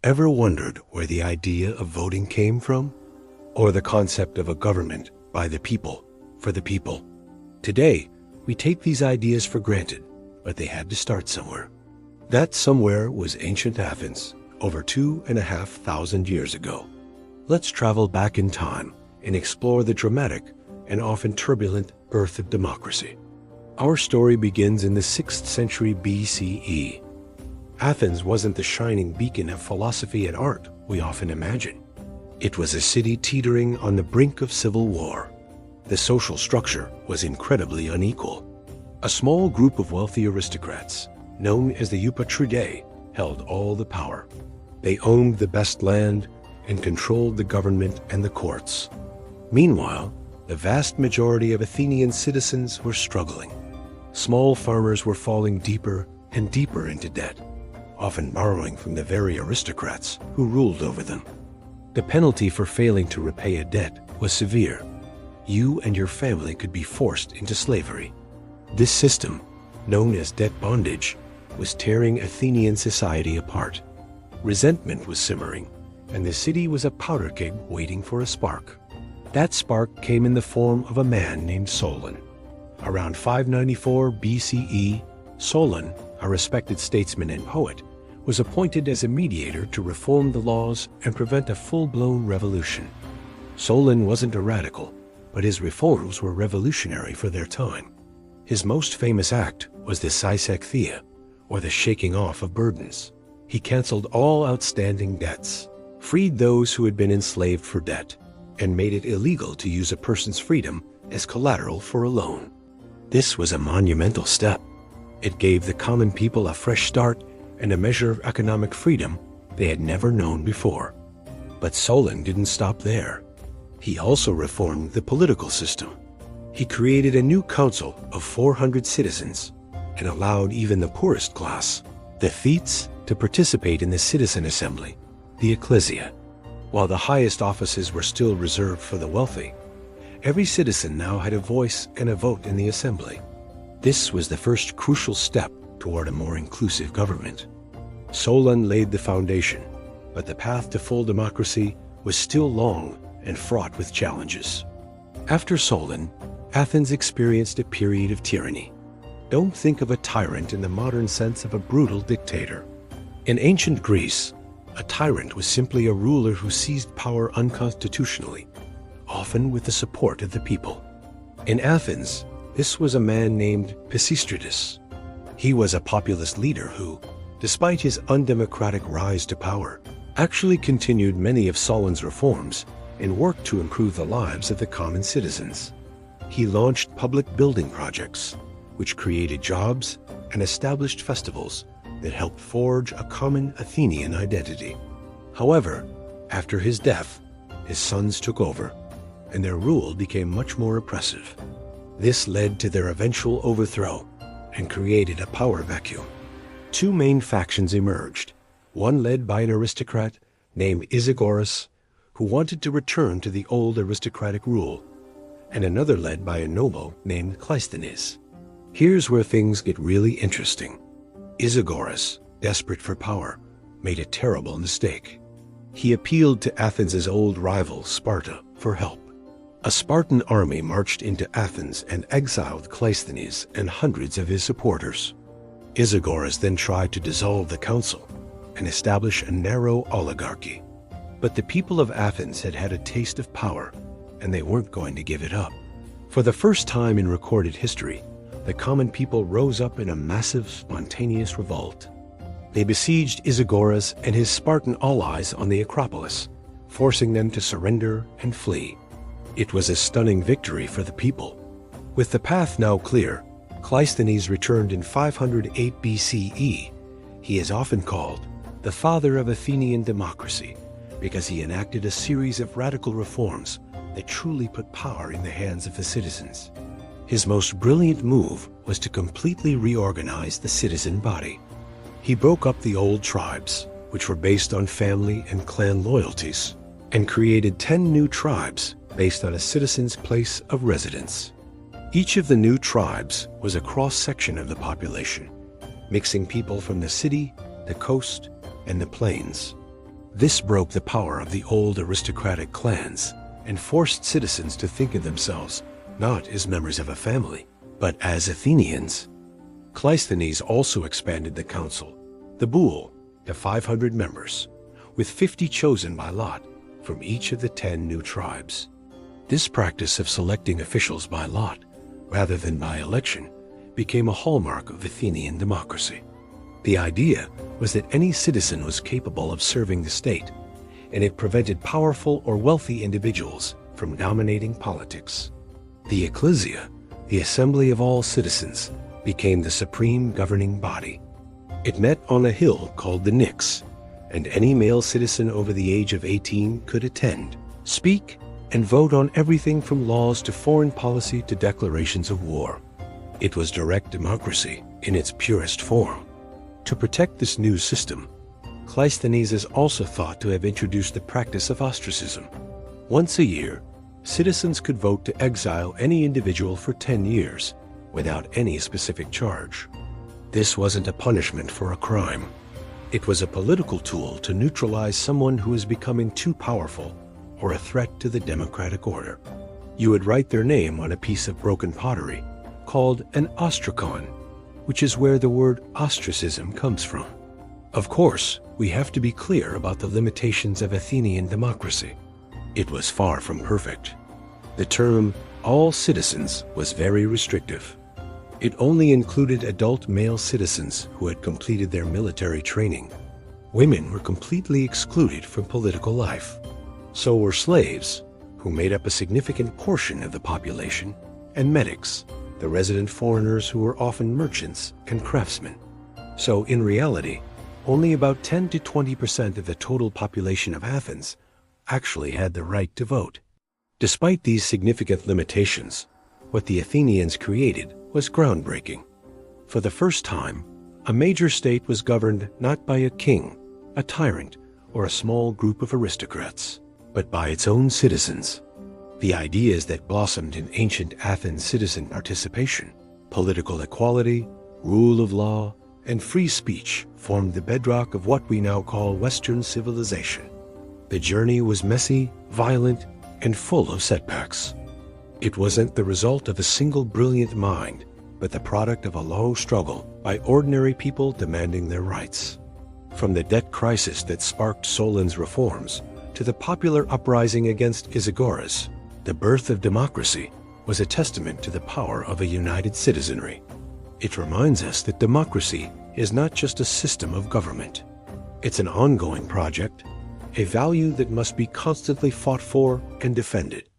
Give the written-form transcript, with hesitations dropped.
Ever wondered where the idea of voting came from? Or the concept of a government by the people, for the people? Today, we take these ideas for granted, but they had to start somewhere. That somewhere was ancient Athens, over 2,500 years ago. Let's travel back in time and explore the dramatic and often turbulent birth of democracy. Our story begins in the 6th century BCE. Athens wasn't the shining beacon of philosophy and art we often imagine. It was a city teetering on the brink of civil war. The social structure was incredibly unequal. A small group of wealthy aristocrats, known as the Eupatridae, held all the power. They owned the best land and controlled the government and the courts. Meanwhile, the vast majority of Athenian citizens were struggling. Small farmers were falling deeper and deeper into debt, often borrowing from the very aristocrats who ruled over them. The penalty for failing to repay a debt was severe. You and your family could be forced into slavery. This system, known as debt bondage, was tearing Athenian society apart. Resentment was simmering, and the city was a powder keg waiting for a spark. That spark came in the form of a man named Solon. Around 594 BCE, Solon, a respected statesman and poet, was appointed as a mediator to reform the laws and prevent a full-blown revolution. Solon wasn't a radical, but his reforms were revolutionary for their time. His most famous act was the Sysexthea, or the shaking off of burdens. He canceled all outstanding debts, freed those who had been enslaved for debt, and made it illegal to use a person's freedom as collateral for a loan. This was a monumental step. It gave the common people a fresh start and a measure of economic freedom they had never known before. But Solon didn't stop there. He also reformed the political system. He created a new council of 400 citizens and allowed even the poorest class, the Thetes, to participate in the citizen assembly, the ecclesia. While the highest offices were still reserved for the wealthy, every citizen now had a voice and a vote in the assembly. This was the first crucial step toward a more inclusive government. Solon laid the foundation, but the path to full democracy was still long and fraught with challenges. After Solon, Athens experienced a period of tyranny. Don't think of a tyrant in the modern sense of a brutal dictator. In ancient Greece, a tyrant was simply a ruler who seized power unconstitutionally, often with the support of the people. In Athens, this was a man named Pisistratus. He was a populist leader who, despite his undemocratic rise to power, actually continued many of Solon's reforms and worked to improve the lives of the common citizens. He launched public building projects, which created jobs and established festivals that helped forge a common Athenian identity. However, after his death, his sons took over, and their rule became much more oppressive. This led to their eventual overthrow and created a power vacuum. Two main factions emerged, one led by an aristocrat named Isagoras, who wanted to return to the old aristocratic rule, and another led by a noble named Cleisthenes. Here's where things get really interesting. Isagoras, desperate for power, made a terrible mistake. He appealed to Athens' old rival, Sparta, for help. A Spartan army marched into Athens and exiled Cleisthenes and hundreds of his supporters. Isagoras then tried to dissolve the council and establish a narrow oligarchy. But the people of Athens had had a taste of power, and they weren't going to give it up. For the first time in recorded history, the common people rose up in a massive, spontaneous revolt. They besieged Isagoras and his Spartan allies on the Acropolis, forcing them to surrender and flee. It was a stunning victory for the people. With the path now clear, Cleisthenes returned in 508 BCE. He is often called the father of Athenian democracy because he enacted a series of radical reforms that truly put power in the hands of the citizens. His most brilliant move was to completely reorganize the citizen body. He broke up the old tribes, which were based on family and clan loyalties, and created 10 new tribes based on a citizen's place of residence. Each of the new tribes was a cross-section of the population, mixing people from the city, the coast, and the plains. This broke the power of the old aristocratic clans and forced citizens to think of themselves not as members of a family, but as Athenians. Cleisthenes also expanded the council, the boule, to 500 members, with 50 chosen by lot from each of the 10 new tribes. This practice of selecting officials by lot, rather than by election, became a hallmark of Athenian democracy. The idea was that any citizen was capable of serving the state, and it prevented powerful or wealthy individuals from dominating politics. The ecclesia, the assembly of all citizens, became the supreme governing body. It met on a hill called the Nix, and any male citizen over the age of 18 could attend, speak, and vote on everything from laws to foreign policy to declarations of war. It was direct democracy in its purest form. To protect this new system, Cleisthenes is also thought to have introduced the practice of ostracism. Once a year, citizens could vote to exile any individual for 10 years without any specific charge. This wasn't a punishment for a crime. It was a political tool to neutralize someone who was becoming too powerful or a threat to the democratic order. You would write their name on a piece of broken pottery called an ostracon, which is where the word ostracism comes from. Of course, we have to be clear about the limitations of Athenian democracy. It was far from perfect. The term all citizens was very restrictive. It only included adult male citizens who had completed their military training. Women were completely excluded from political life. So were slaves, who made up a significant portion of the population, and medics, the resident foreigners who were often merchants and craftsmen. So in reality, only about 10 to 20% of the total population of Athens actually had the right to vote. Despite these significant limitations, what the Athenians created was groundbreaking. For the first time, a major state was governed not by a king, a tyrant, or a small group of aristocrats, but by its own citizens. The ideas that blossomed in ancient Athens citizen participation, political equality, rule of law, and free speech formed the bedrock of what we now call Western civilization. The journey was messy, violent, and full of setbacks. It wasn't the result of a single brilliant mind, but the product of a long struggle by ordinary people demanding their rights. From the debt crisis that sparked Solon's reforms to the popular uprising against Isagoras, the birth of democracy was a testament to the power of a united citizenry. It reminds us that democracy is not just a system of government. It's an ongoing project, a value that must be constantly fought for and defended.